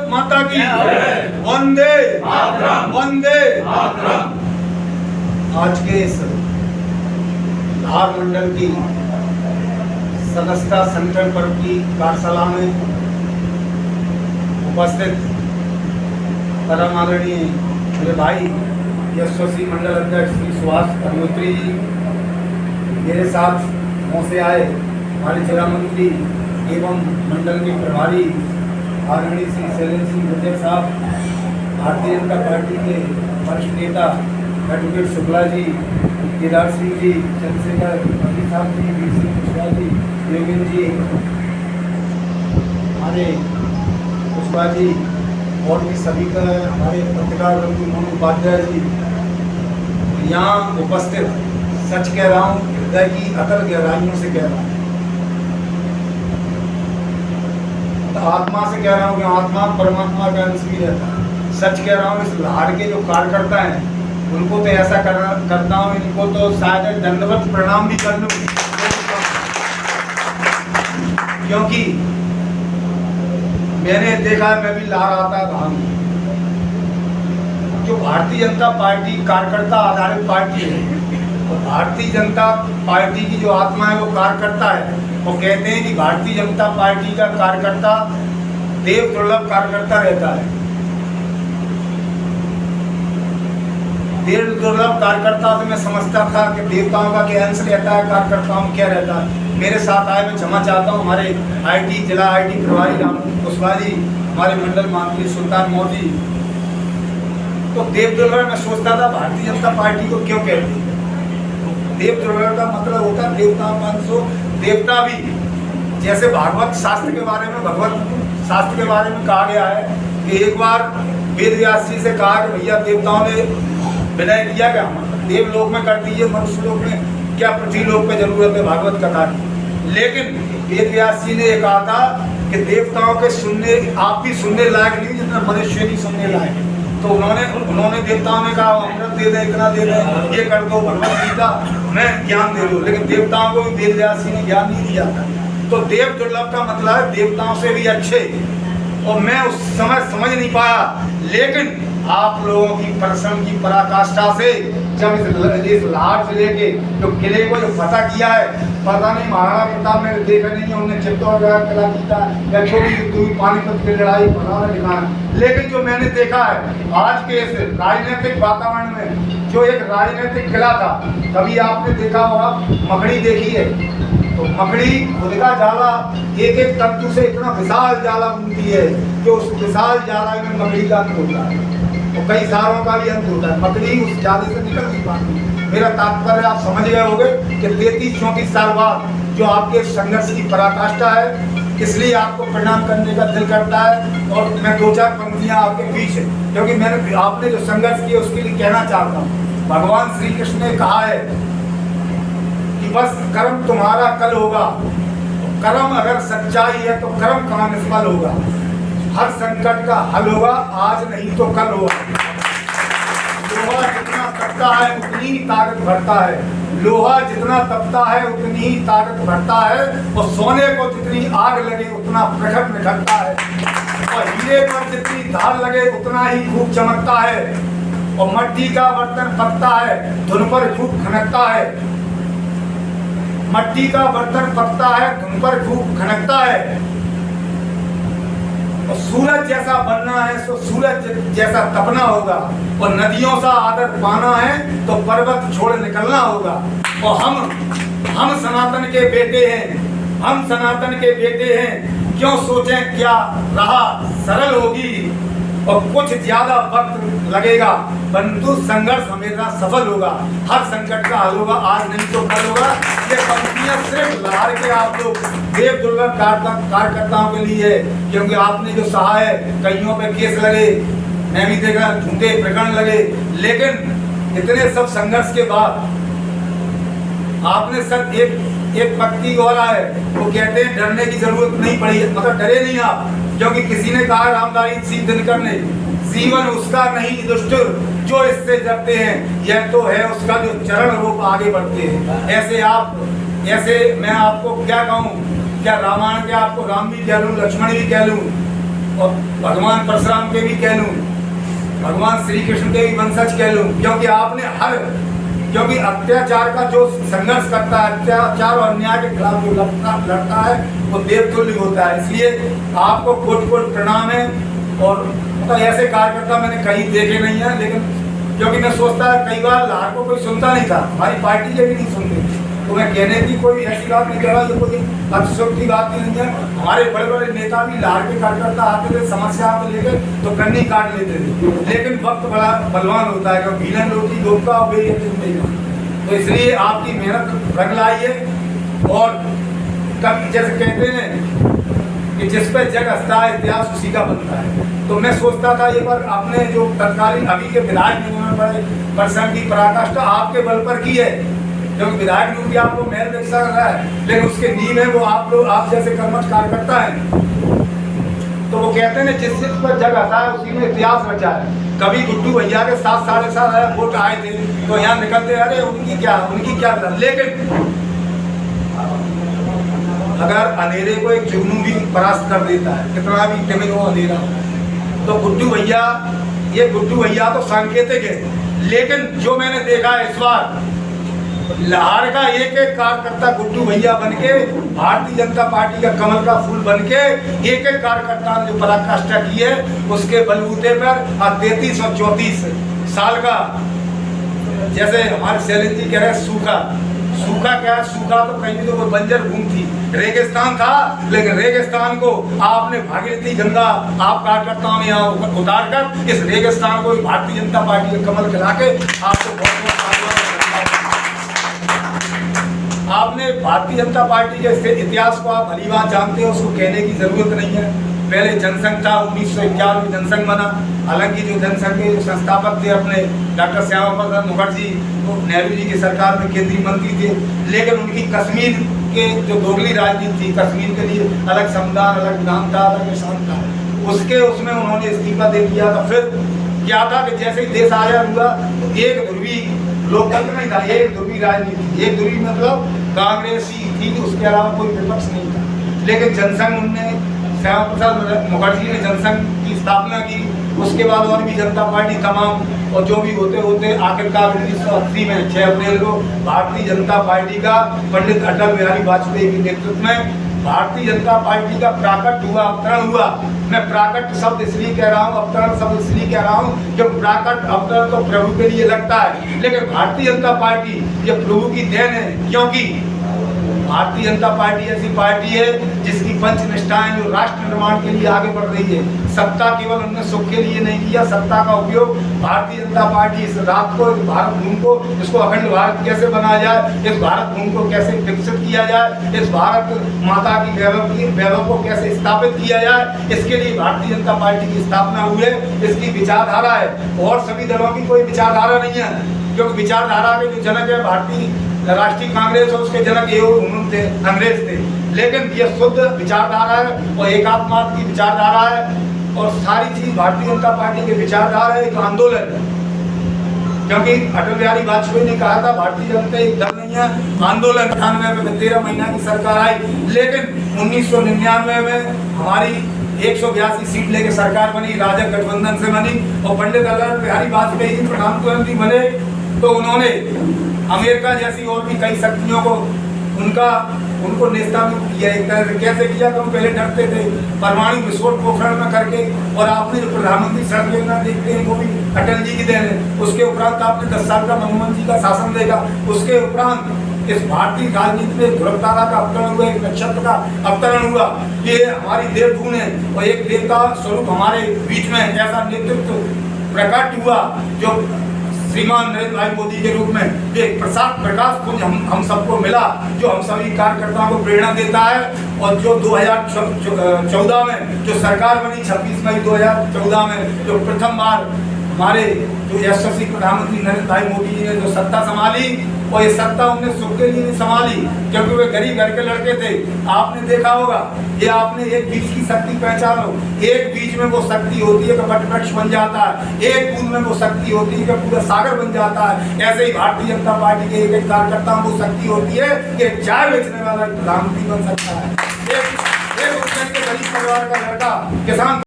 भारत माता की वंदे वंदे। आज के इस धार मंडल की सदस्यता संगठन पर्व की कार्यशाला में उपस्थित परम आदरणीय मेरे भाई यशस्वी मंडल अध्यक्ष श्री सुभाष अग्निहोत्री जी, मेरे साथ पहुँचे आए हमारे जिला मंत्री एवं मंडल के प्रभारी आदरणीय श्री शैलेंद्र सिंह गुर्जर साहब, भारतीय जनता पार्टी के वरिष्ठ नेता एडवोकेट शुक्ला जी, केदार सिंह जी, चंद्रशेखर पति साहब जी, वीर सिंह कुशवाहा जी, योगेंद्र जी, हमारे कुशवाहा जी और भी सभी का हमारे पत्रकार मोहन उपाध्याय जी, यहाँ उपस्थित सच कह रहा हूँ, हृदय की अतल गहराइयों से कह रहा हूँ, तो आत्मा से कह रहा हूँ कि आत्मा परमात्मा का अंश भी रहता है। सच कह रहा हूँ, इस लाड़ के जो कार्यकर्ता हैं उनको तो ऐसा करता हूँ, इनको तो शायद दंडवत प्रणाम भी कर लूँ, क्योंकि मैंने देखा है, मैं भी ला रहा था धाम, जो भारतीय जनता पार्टी कार्यकर्ता आधारित पार्टी है, तो भारतीय जनता पार्टी की जो आत्मा है वो कार्यकर्ता है। वो कहते हैं कि भारतीय जनता पार्टी का कार्यकर्ता देव दुर्लभ कार्यकर्ता रहता है। देव दुर्लभ कार्यकर्ता से मैं समझता था कि देवताओं का क्या अंश रहता है, कार्यकर्ताओं में क्या रहता है। मेरे साथ आए, मैं क्षमा चाहता हूँ, हमारे आईटी जिला आईटी प्रभारी राम कुशवाहा जी, हमारे मंडल मंत्री सुल्तान मोदी, तो देव दुर्लभ मैं सोचता था भारतीय जनता पार्टी को क्यों कहते हैं। देव दुर्लभ का मतलब होता है देवताओं का अंश हो। देवता भी जैसे भागवत शास्त्र के बारे में, भगवत शास्त्र के बारे में कहा गया है कि एक बार वेद व्यास जी से कहा कि भैया देवताओं ने विनय किया क्या, देवलोक में कर दीजिए, मनुष्य लोक में क्या पृथ्वी लोक पे जरूरत है भागवत कथा की। लेकिन वेद व्यास जी ने कहा था कि देवताओं के सुनने, आप भी सुनने लायक नहीं जितना मनुष्य भी सुनने लायक है। तो उन्होंने देवताओं ने कहा अमृत दे दे, इतना दे दे, ये कर दो, भगवत गीता में ज्ञान दे दो, लेकिन देवताओं को भी वेद व्यास जी ने ज्ञान नहीं दिया था। तो देव दुर्लभ का मतलब है देवताओं से भी अच्छे, और मैं उस समय समझ नहीं पाया, लेकिन आप लोगों की परिश्रम की पराकाष्ठा से जब इस लाहौर जिले के जो किले को जो फतह किया है, पता नहीं महाराणा प्रताप ने देखा नहीं है, उन्होंने चित्तौड़गढ़ किला जीता या छोटी युद्ध पानीपत की लड़ाई बनाना दिखाना, लेकिन जो मैंने देखा है आज के इस राजनीतिक वातावरण में जो एक राजनीतिक किला था, कभी आपने देखा होगा मकड़ी देखी है, तो मकड़ी खुद का जाला एक एक तंतु से इतना विशाल जाला बनती है कि उस विशाल जाला में मकड़ी का अंत होता है, तो कई सालों का भी अंत होता है, मकड़ी उस जाले से निकल नहीं पाती। मेरा तात्पर्य आप समझ गए होंगे कि 33-34 साल बाद जो आपके संघर्ष की पराकाष्ठा है, इसलिए आपको प्रणाम करने का दिल करता है। और मैं 2-4 पंक्तियां आपके बीच है, क्योंकि मैंने आपने जो संघर्ष किया उसके लिए कहना चाहता हूँ। भगवान श्री कृष्ण ने कहा है कि बस कर्म तुम्हारा कल होगा, कर्म अगर सच्चाई है तो कर्म कहाँ निष्फल होगा, हर संकट का हल होगा, आज नहीं तो कल होगा। लोहा जितना तपता है उतनी ही ताकत भरता है, लोहा जितना तपता है उतनी ही ताकत भरता है, और सोने को जितनी आग लगे उतना प्रखर निखरता है, और हीरे पर जितनी धार लगे उतना ही खूब चमकता है, और मट्टी का बर्तन पकता है धुन पर खूब खनकता है, मट्टी का बर्तन पकता है धुन पर खूब खनकता है, और सूरज जैसा बनना है तो सूरज जैसा तपना होगा, और नदियों सा आदर पाना है तो पर्वत छोड़ निकलना होगा। और हम सनातन के बेटे हैं, हम सनातन के बेटे हैं, क्यों सोचें क्या राह सरल होगी, और कुछ ज्यादा वक्त लगेगा परंतु संघर्ष हमेशा सफल होगा, हर संकट का हल होगा, आज नहीं तो कल होगा। ये पंक्तियां सिर्फ लहर के आप लोग देव दुर्लभ कार्यकर्ताओं के लिए है, क्योंकि आपने जो सहा है, कईयों पे केस लगे, मैं भी देखा झूठे प्रकरण लगे, लेकिन इतने सब संघर्ष के बाद आपने सब एक पंक्ति और है, वो कहते हैं डरने की जरूरत नहीं पड़ी, मतलब डरे नहीं आप, क्योंकि किसी ने कहा रामधारी सिंह दिनकर ने, जीवन उसका नहीं दुष्ट जो इससे डरते हैं, यह तो है उसका जो चरण रूप आगे बढ़ते हैं। ऐसे मैं आपको क्या कहूँ, क्या रामायण के आपको राम भी कह लूँ, लक्ष्मण भी कह लूँ, और भगवान परशुराम के भी कह लूँ, भगवान श्री कृष्ण के भी वंशज कह लूँ, क्योंकि अत्याचार का जो संघर्ष करता है, अत्याचार और अन्याय के खिलाफ जो लड़ता है वो देवतुल्य होता है। इसलिए आपको कोटि कोटि प्रणाम है। और तो ऐसे कार्यकर्ता मैंने कहीं देखे नहीं है, लेकिन क्योंकि मैं सोचता है कई बार लाहौर को कोई सुनता नहीं था, हमारी पार्टी के भी नहीं सुनते, तो मैं कहने की कोई ऐसी बात नहीं कर रहा, ये कोई अतिशोक्ति की बात नहीं है। हमारे बड़े बड़े नेता भी लाहौर के कार्यकर्ता आते थे, समस्या को लेकर तो कन्नी काट लेते थे, लेकिन वक्त बड़ा बलवान होता है, क्योंकि भीलन रोटी धोखा हो गई है। तो इसलिए आपकी मेहनत रंग लाई है। और कभी जैसे कहते हैं कि जिस पे जग हंसता है इतिहास उसी का बनता है, तो मैं सोचता था ये पर आपने जो तत्कालीन अभी के विधायक बड़े पर्सन की पराकाष्ठा आपके बल पर की है, क्योंकि विधायक लोग भी आपको महल देखा कर रहा है, लेकिन उसके नींव है वो आप लोग, आप जैसे कर्मठ कार्यकर्ता हैं। तो वो कहते हैं जिस जिस पर जग हंसा है उसी में इतिहास रचा है। कभी गुड्डू भैया के 7-7.5 वोट आए थे तो यहाँ निकलते अरे उनकी क्या था, लेकिन अगर अंधेरे को एक जुगनू भी परास्त कर देता है, कितना भी टिमिंग हो अंधेरा, तो गुड्डू भैया तो सांकेतिक है। लेकिन जो मैंने देखा है इस बार लाहौर का एक एक कार्यकर्ता गुड्डू भैया बनके, भारतीय जनता पार्टी का कमल का फूल बनके एक एक कार्यकर्ता ने जो पराकाष्ठा की है उसके बलबूते पर 33 और 34 साल का, जैसे हमारे शैलेंद्र जी कह रहे हैं सूखा क्या है, सूखा तो कहीं भी तो वो बंजर भूमि थी, रेगिस्तान था, लेकिन रेगिस्तान को आपने भागीरथी गंगा आप कार्यकर्ताओं ने यहाँ उतार कर इस रेगिस्तान को भारतीय जनता पार्टी के कमल खिला के आपको बहुत आपने भारतीय जनता पार्टी के इतिहास को आप भली बात जानते हो, उसको कहने की जरूरत नहीं है। पहले जनसंघ था, 1951 में जनसंघ बना, हालांकि जो जनसंघ के जो संस्थापक थे अपने डॉक्टर श्यामा प्रसाद मुखर्जी, वो नेहरू जी की सरकार में केंद्रीय मंत्री थे, लेकिन उनकी कश्मीर के जो दोगली राजनीति थी, कश्मीर के लिए अलग संविधान, अलग विधान था, अलग निशान था, उसमें उन्होंने इस्तीफा दे दिया था। फिर क्या था कि जैसे ही देश आजाद हुआ तो एक ध्रुवी लोकतंत्र नहीं था, एक ध्रुवी राजनीति, एक ध्रुवी मतलब कांग्रेस ही थी, उसके अलावा कोई विपक्ष नहीं था। लेकिन जनसंघ उनने श्यामा प्रसाद मुखर्जी ने जनसंघ की स्थापना की, उसके बाद और भी जनता पार्टी तमाम और जो भी होते आखिरकार 1980 में 6 अप्रैल को भारतीय जनता पार्टी का पंडित अटल बिहारी वाजपेयी के नेतृत्व में भारतीय जनता पार्टी का प्राकट हुआ, अवतरण हुआ। मैं प्राकट शब्द इसलिए कह रहा हूँ, अवतरण शब्द इसलिए कह रहा हूँ कि प्राकट अवतरण तो प्रभु के लिए लगता है, लेकिन भारतीय जनता पार्टी ये प्रभु की देन है, क्योंकि भारतीय जनता पार्टी ऐसी पार्टी है जिसकी पंच निष्ठाएं जो राष्ट्र निर्माण के लिए आगे बढ़ रही है। सत्ता केवल उन्होंने सुख के लिए नहीं किया, सत्ता का उपयोग भारतीय जनता पार्टी इस रात को, इस भारत भूमि को, इसको अखंड भारत कैसे बनाया जाए, इस भारत भूमि को कैसे विकसित किया जाए, इस भारत माता की वैभव को कैसे स्थापित किया जाए, इसके लिए भारतीय जनता पार्टी की स्थापना हुई है। इसकी विचारधारा है, और सभी दलों की कोई विचारधारा नहीं है, क्योंकि विचारधारा के जो जनक है भारतीय राष्ट्रीय कांग्रेस और उसके जनक ये थे, अंग्रेज थे, लेकिन ये शुद्ध विचारधारा है और एकात्मवाद की विचारधारा है, और सारी चीज भारतीय जनता पार्टी के विचारधारा है, एक आंदोलन है। क्योंकि अटल बिहारी वाजपेयी ने कहा था भारतीय जनता एक दल नहीं है, आंदोलन। 98 में 13 महीना की सरकार आई, लेकिन 1999 में हमारी 182 सीट लेके सरकार बनी, राजग गठबंधन से बनी, और पंडित अटल बिहारी वाजपेयी प्रधानमंत्री बने, तो उन्होंने अमेरिका जैसी और भी कई शक्तियों को उनको नेस्तनाबूद किया। एक तरह से कैसे किया, तो हम पहले डरते थे परमाणु विस्फोट पोखरण में करके, और आपने जो प्रधानमंत्री सड़क योजना देखते हैं वो भी अटल जी की देन है। उसके उपरांत आपने 10 साल का मनमोहन जी का शासन देखा, उसके उपरांत इस भारतीय राजनीति में ध्रुवतारा का अवतरण हुआ, एक नक्षत्र का अवतरण हुआ। ये हमारी देवभूमि है, और एक देवता स्वरूप हमारे बीच में ऐसा नेतृत्व प्रकट हुआ जो श्रीमान नरेंद्र भाई मोदी के रूप में एक प्रकाश पुंज हम सबको मिला, जो हम सभी कार्यकर्ताओं को प्रेरणा देता है। और जो 2014 में जो सरकार बनी, 26 मई 2014 में जो प्रथम बार हमारे जो यशस्वी प्रधानमंत्री नरेंद्र भाई मोदी जी ने जो सत्ता संभाली, और ये सत्ता उन्हें सुख के लिए नहीं संभाली, क्योंकि वे गरीब घर के लड़के थे। आपने देखा होगा, ये आपने एक बीज की शक्ति पहचानो, एक बीज में वो शक्ति होती है कि वटवृक्ष बन जाता है, एक बूंद में वो शक्ति होती है कि पूरा सागर बन जाता है। ऐसे ही भारतीय जनता पार्टी के एक कार्यकर्ता में वो शक्ति होती है कि चाय बेचने वाला प्रधानमंत्री बन सकता है। एक गरीब परिवार का लड़का किसान